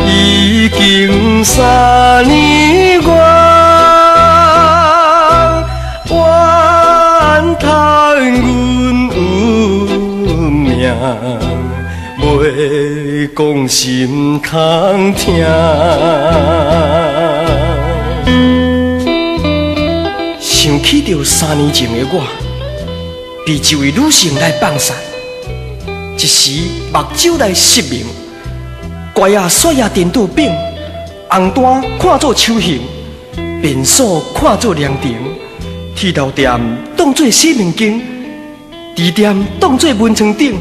已经3年外，怨叹阮有命，袂讲心通听。想起着3年前的我，被一位女性来放散，一时目睭来失明。乖啊雪啊颠倒柄，红单看作手形，便所看作凉亭，铁头店当作洗面间，猪店当作文床顶，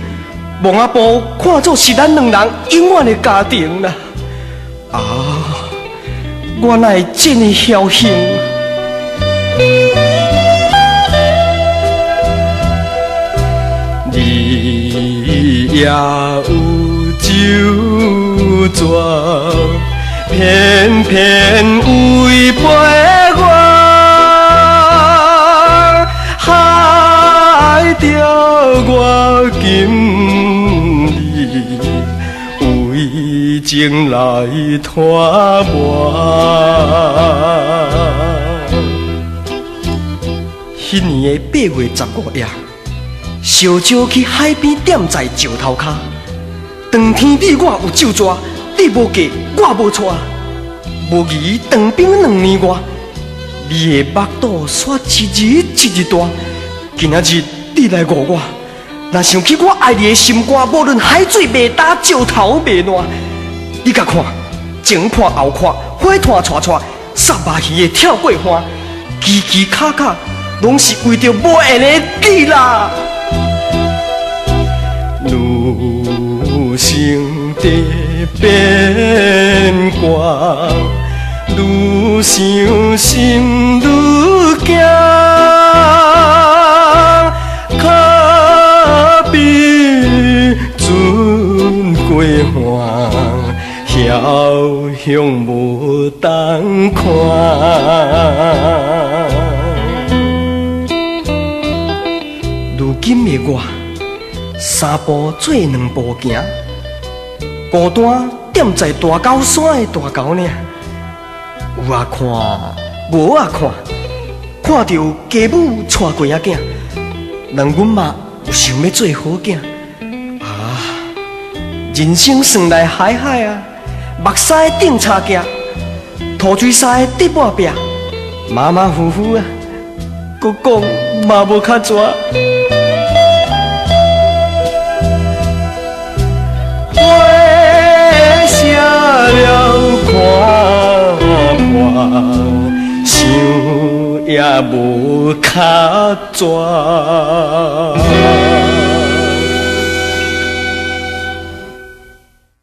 望仔埔看作是咱两人永远的家庭啦。啊，我哪会这么侥幸？你也有酒庄，偏偏违背我，害着我今日为情来拖磨。迄年的8月15夜，小酒去海边踮在石头骹。当天你我有酒抓，你无嫁我无娶，无疑当兵2年外，你的目肚煞一日一日大。今仔日你来误我，若想起我爱你的心肝，无论海水未干，石头未烂，你甲看，前看后看，火炭串串，杀麻鱼的跳过花，嘰嘰卡卡，拢是为着无缘的你啦。女性在变卦，愈想心愈惊，可比船过岸，遥向无当看。如今的我，3步做2步行，孤单踮在大高山的大沟岭，有啊看，无啊看，看到家母带过仔囝，让阮嘛有想要做好囝。啊，人生算来海海啊，目屎顶差行，土水沙滴半壁，马马虎虎啊，搁讲嘛无较蛇。了看破，想也无较蛇。